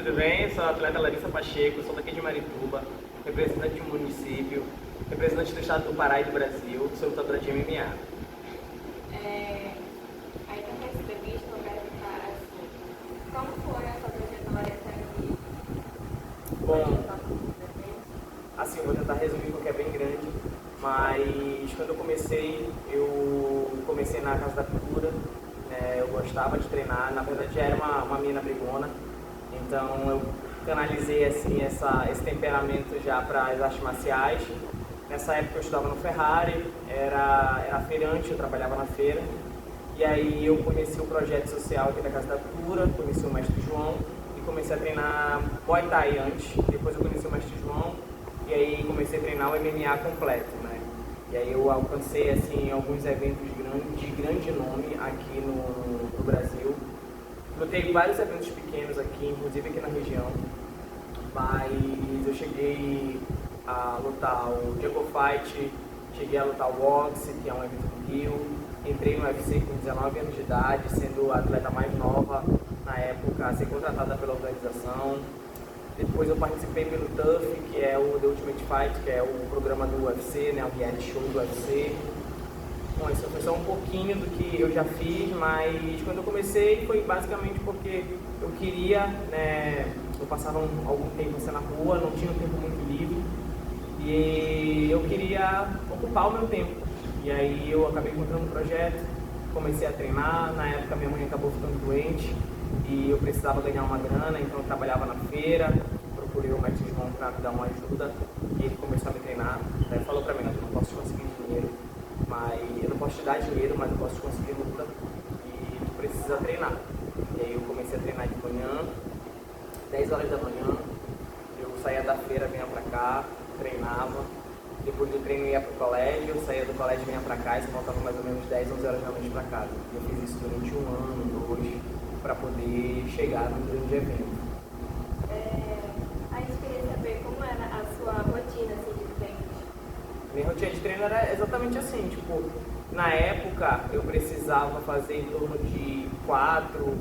tudo bem? Eu sou a atleta Larissa Pacheco, sou daqui de Marituba, representante de um município, representante do estado do Pará e do Brasil, sou lutadora de MMA. Aí nessa entrevista eu quero perguntar assim, como foi a sua trajetória até aqui? Bom, assim, eu vou tentar resumir porque é bem grande, mas quando eu comecei na Casa da Cultura, né, eu gostava de treinar, na verdade já era uma menina brigona, então eu canalizei assim, esse temperamento já para as artes marciais. Nessa época eu estudava no Ferrari, era feirante, eu trabalhava na feira, e aí eu conheci o projeto social aqui da Casa da Cultura, conheci o mestre João e comecei a treinar Muay Thai antes, depois eu conheci o mestre João e aí comecei a treinar o MMA completo, né? E aí eu alcancei assim, alguns eventos de grande nome aqui no Brasil. Lutei vários eventos pequenos aqui, inclusive aqui na região, mas eu cheguei a lutar o Jungle Fight, cheguei a lutar o Boxe, que é um evento do Rio, entrei no UFC com 19 anos de idade, sendo a atleta mais nova na época a ser contratada pela organização. Depois eu participei pelo TUF, que é o The Ultimate Fight, que é o programa do UFC, né, o reality show do UFC. Bom, isso foi só um pouquinho do que eu já fiz, mas quando eu comecei foi basicamente porque eu queria, né, eu passava algum tempo assim na rua, não tinha um tempo muito livre, e eu queria ocupar o meu tempo. E aí eu acabei encontrando um projeto, comecei a treinar, na época minha mãe acabou ficando doente, e eu precisava ganhar uma grana, então eu trabalhava na feira, procurei o mestre João para me dar uma ajuda, e ele começou a me treinar. Ele falou para mim, eu não posso conseguir dinheiro, mas eu não posso te dar dinheiro, mas eu posso te conseguir luta, e tu precisa treinar. E aí eu comecei a treinar de manhã, 10 horas da manhã, eu saía da feira, vinha para cá, treinava, depois do treino ia para o colégio, eu saía do colégio, vinha para cá e voltava mais ou menos 10, 11 horas da noite para casa. Eu fiz isso durante um ano, 2, para poder chegar no grande evento. A gente queria saber como era a sua rotina assim, de treino. Minha rotina de treino era exatamente assim, tipo, na época eu precisava fazer em torno de 4,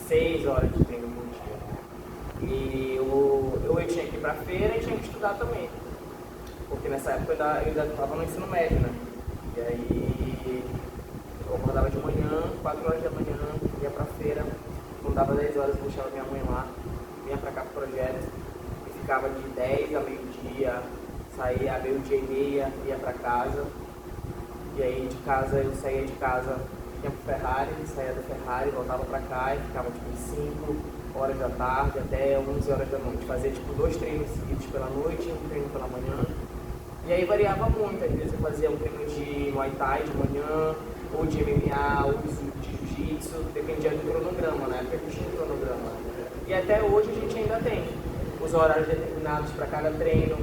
6 horas de treino por dia. E eu tinha que ir pra feira e tinha que estudar também. Porque nessa época eu ainda estava no ensino médio, né? E aí eu acordava de manhã, 4 horas da manhã, ia pra feira, quando dava 10 horas eu deixava minha mãe lá, vinha pra cá pro projeto e ficava de 10 a meio-dia, saía a meio-dia e meia, ia pra casa. E aí de casa eu saía de casa, ia pro Ferrari, saía do Ferrari, voltava pra cá e ficava tipo 5 horas da tarde até 11 horas da noite. Fazia tipo 2 treinos seguidos pela noite, um treino pela manhã. E aí variava muito, às vezes eu fazia um treino de Muay Thai de manhã, ou de MMA, ou de Jiu-Jitsu, dependia do cronograma, né? Porque a gente tinha um cronograma. E até hoje a gente ainda tem os horários determinados para cada treino.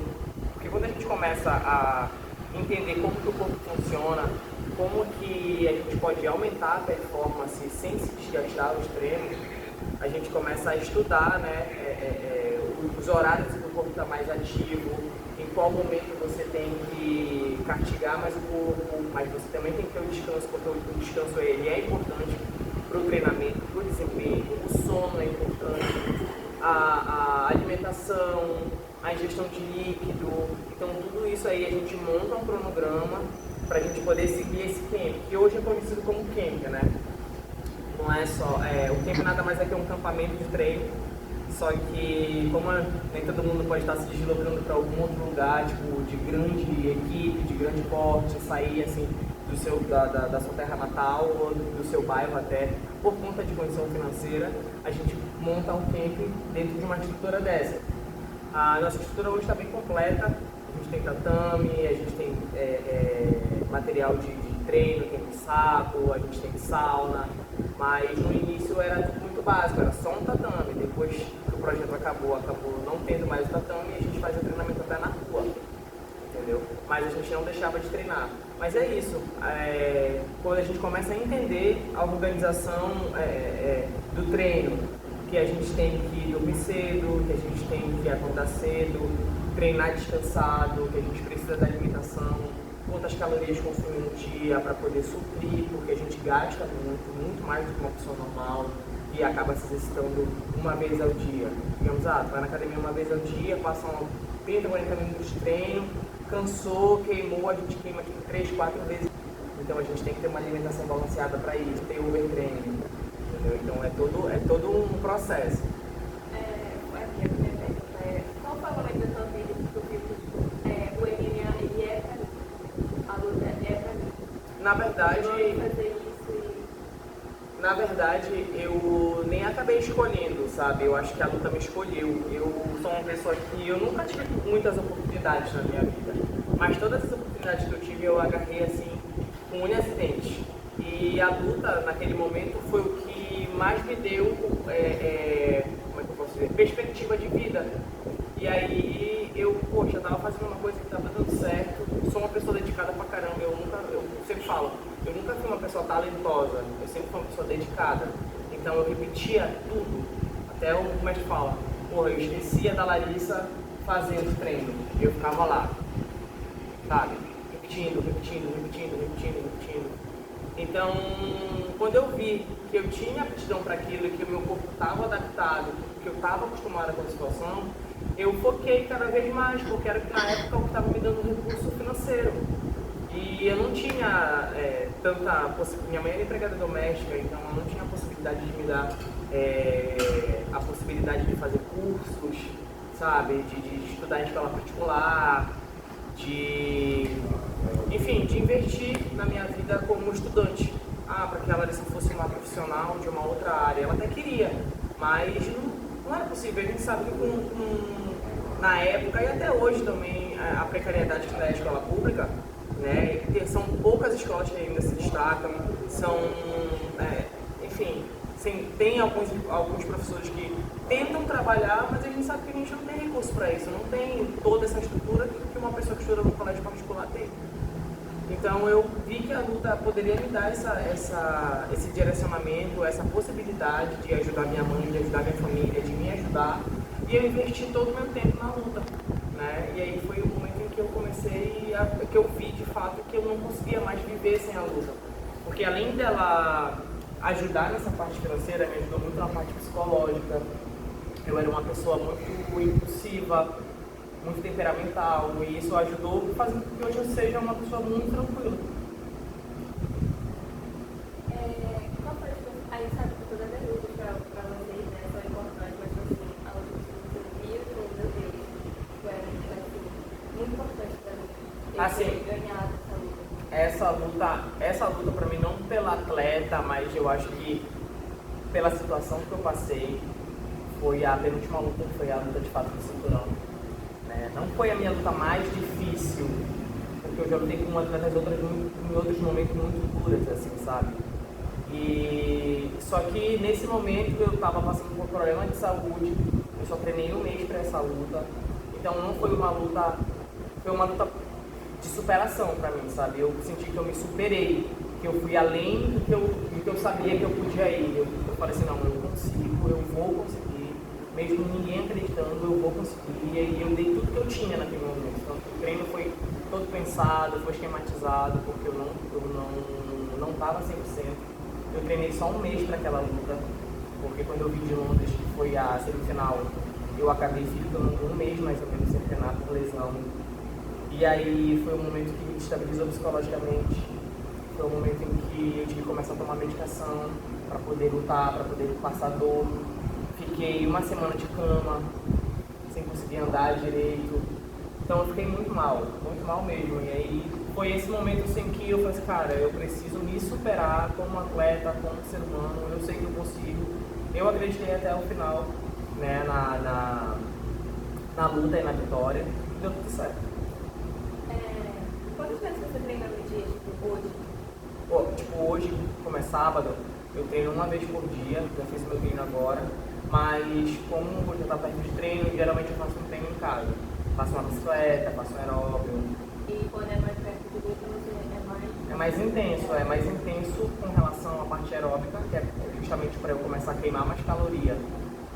Porque quando a gente começa a entender como que o corpo funciona, como que a gente pode aumentar a performance sem se desgastar os treinos, a gente começa a estudar, né, os horários que o corpo está mais ativo, em qual momento você tem que castigar mais o corpo, mas você também tem que ter o descanso, porque o descanso ele é importante para o treinamento, para o desempenho, o sono é importante, a alimentação, a ingestão de líquido. Então tudo isso aí a gente monta um cronograma para a gente poder seguir esse camp, que hoje é conhecido como camp, né? Não é só, o camp nada mais é que um campamento de treino, só que como nem todo mundo pode estar se deslocando para algum outro lugar, tipo, de grande equipe, de grande porte, sair assim da sua terra natal ou do seu bairro até, por conta de condição financeira, a gente monta um camp dentro de uma estrutura dessa. A nossa estrutura hoje está bem completa, a gente tem tatame, a gente tem material de treino, tem saco, a gente tem sauna, mas no início era tudo muito básico, era só um tatame. Depois que o projeto acabou não tendo mais o tatame e a gente fazia treinamento até na rua, entendeu? Mas a gente não deixava de treinar. Mas é isso, quando a gente começa a entender a organização do treino, que a gente tem que dormir cedo, que a gente tem que acordar cedo, treinar descansado, que a gente precisa da alimentação, quantas calorias consumir no dia para poder suprir, porque a gente gasta muito, muito mais do que uma pessoa normal. que acaba se exercitando uma vez ao dia. Digamos, vai na academia uma vez ao dia, passa 30, 40 minutos de treino, cansou, queimou, a gente queima tipo 3, 4 vezes. Então a gente tem que ter uma alimentação balanceada para isso, ter overtraining, entendeu? Então é todo um processo. Aqui a minha pergunta é, qual foi o momento da tua vida que tu viu que o MMA ele é pra mim? A luta é pra mim. Na verdade, Eu vou fazer isso na verdade, eu nem acabei escolhendo, sabe? Eu acho que a luta me escolheu. Eu sou uma pessoa que eu nunca tive muitas oportunidades na minha vida, mas todas as oportunidades que eu tive eu agarrei assim com unhas e dentes. E a luta naquele momento foi o que mais me deu, como é que eu posso dizer, perspectiva de vida. E aí eu tava fazendo uma coisa que tava dando certo, sou uma pessoa dedicada pra caramba, eu sempre falo, eu nunca fui uma pessoa talentosa, eu sempre fui uma pessoa dedicada. Então eu repetia tudo, até o mestre fala, eu esquecia da Larissa fazendo treino, eu ficava lá, sabe, repetindo. Então, quando eu vi que eu tinha aptidão para aquilo e que o meu corpo estava adaptado, que eu estava acostumada com a situação, eu foquei cada vez mais, porque era na época o que estava me dando recurso financeiro. E eu não tinha tanta possibilidade. Minha mãe era empregada doméstica, então eu não tinha a possibilidade de me dar a possibilidade de fazer cursos, sabe? De estudar em escola particular, enfim, de investir na minha vida como estudante. Para que a Larissa fosse uma profissional de uma outra área. Ela até queria, mas não era possível. A gente sabe que na época e até hoje também a precariedade que dá a escola pública, né? São poucas escolas que ainda se destacam, enfim, tem alguns professores que tentam trabalhar, mas a gente sabe que a gente não tem recurso para isso, não tem toda essa estrutura que uma pessoa que estuda no colégio particular tem. Então eu vi que a luta poderia me dar esse direcionamento, essa possibilidade de ajudar minha mãe, de ajudar minha família, de me ajudar, e eu investi todo o meu tempo na luta, né? E aí foi o momento em que eu comecei, que eu vi de fato que eu não conseguia mais viver sem a luta, porque além dela ajudar nessa parte financeira, me ajudou muito na parte psicológica. Eu era uma pessoa muito impulsiva, muito temperamental, e isso ajudou a fazer com que hoje eu seja uma pessoa muito tranquila. Qual foi a gente sabe que todas as lutas para vocês, né, são importantes, mas assim, a luta que você viu no meu Deus foi muito importante para mim. Assim, Ganhar essa luta. Essa luta para mim, não pela atleta, mas eu acho que pela situação que eu passei, foi a penúltima luta, que foi a luta de fato do cinturão. Não foi a minha luta mais difícil, porque eu já lutei com atletas em outros momentos muito duras, assim, sabe? Só que nesse momento eu estava passando por um problema de saúde, eu só treinei um mês para essa luta, então não foi uma luta, foi uma luta de superação para mim, sabe? Eu senti que eu me superei, que eu fui além do que eu sabia que eu podia ir. Eu falei assim, não, eu consigo, eu vou conseguir. Mesmo ninguém acreditando, eu vou conseguir, e eu dei tudo que eu tinha naquele momento. Então, o treino foi todo pensado, foi esquematizado, porque eu não estava 100%. Eu treinei só um mês para aquela luta, porque quando eu vim de Londres, que foi a semifinal, eu acabei ficando um mês mais ou menos sem treinar por lesão. E aí foi um momento que me estabilizou psicologicamente, foi um momento em que eu tive que começar a tomar medicação para poder lutar, para poder passar dor. Fiquei uma semana de cama, sem conseguir andar direito. Então eu fiquei muito mal mesmo. E aí foi esse momento assim que eu falei assim, cara, eu preciso me superar como atleta, como ser humano, eu sei que eu consigo. Eu acreditei até o final, né, na luta e na vitória, e deu tudo certo. Quantas vezes você treina no dia, hoje? Hoje, como é sábado, eu treino uma vez por dia, já fiz meu treino agora. Mas como eu já estou perto de treino, geralmente eu faço um treino em casa. Faço uma bicicleta, faço um aeróbio. E quando é mais perto do grupo, você é mais intenso com relação à parte aeróbica, que é justamente para eu começar a queimar mais caloria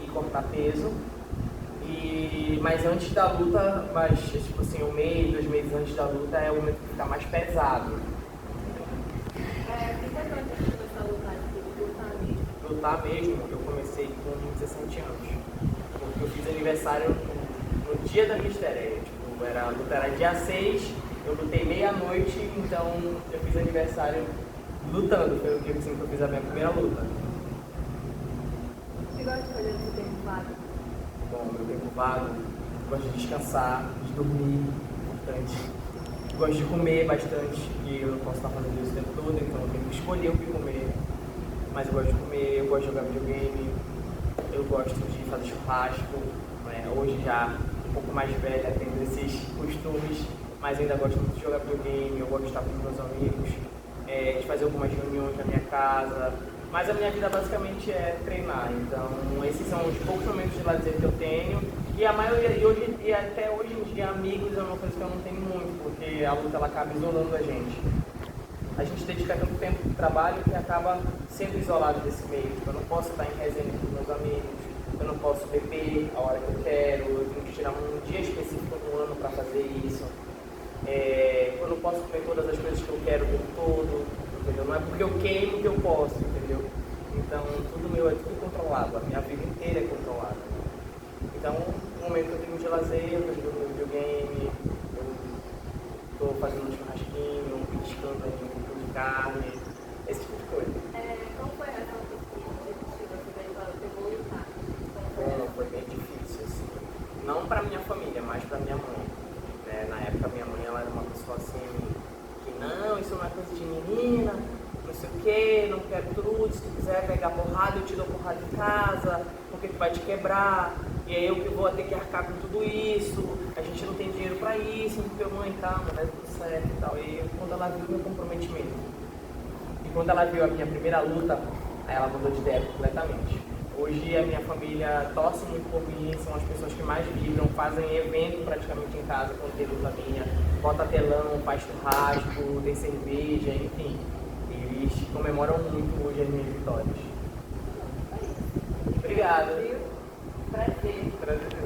e cortar peso. Mas antes da luta, tipo assim, 1 mês, 2 meses antes da luta é o momento que fica mais pesado. O que você começou a lutar? Lutar mesmo, eu comecei com 17 anos. Porque eu fiz aniversário no dia da minha estreia. Tipo, a luta era dia 6, eu lutei meia-noite, então eu fiz aniversário lutando. Foi o que assim, que eu fiz a minha primeira luta. Você gosta de fazer esse tempo vago? Bom, meu tempo vago, gosto de descansar, de dormir bastante. Gosto de comer bastante, e eu não posso estar fazendo isso o tempo todo, então eu tenho que escolher o que comer. Mas eu gosto de comer, eu gosto de jogar videogame, eu gosto de fazer churrasco, né? Hoje já um pouco mais velha, tendo esses costumes, mas ainda gosto muito de jogar videogame, eu gosto de estar com os meus amigos, de fazer algumas reuniões na minha casa. Mas a minha vida basicamente é treinar, então esses são os poucos momentos de lazer que eu tenho. E a maioria, e até hoje em dia, amigos é uma coisa que eu não tenho muito, porque a luta ela acaba isolando a gente. A gente dedica tanto tempo de trabalho que acaba sendo isolado desse meio. Eu não posso estar em resenha com meus amigos, eu não posso beber a hora que eu quero, eu tenho que tirar um dia específico do ano para fazer isso. Eu não posso comer todas as coisas que eu quero o tempo todo, entendeu? Não é porque eu queimo que eu posso, entendeu? Então, tudo meu é tudo controlado, a minha vida inteira é controlada. Então, no momento que eu tenho de lazer, eu estou jogando meu videogame, eu estou fazendo um churrasquinho, piscando aí um pouco de carne, esse tipo de coisa. Como foi a sua pesquisa de você veio falar que eu vou lutar? Bom, foi bem difícil, assim. Não para minha família, mas para minha mãe. Na época, minha mãe ela era uma pessoa assim, que não, isso não é coisa de menina, não sei o que, não quero tudo, se tu quiser pegar porrada, eu te dou porrada em casa, porque tu vai te quebrar, e aí eu que vou ter que arcar com tudo isso, a gente não tem dinheiro pra isso, porque mãe, calma, vai tudo certo e tal. E quando ela viu o meu comprometimento, e quando ela viu a minha primeira luta, aí ela mudou de ideia completamente. Hoje a minha família torce muito por mim, são as pessoas que mais vibram, fazem evento praticamente em casa quando tem luta minha, bota telão, faz churrasco, tem cerveja, enfim. Eles comemoram muito hoje as minhas vitórias. Obrigado. Prazer. Prazer.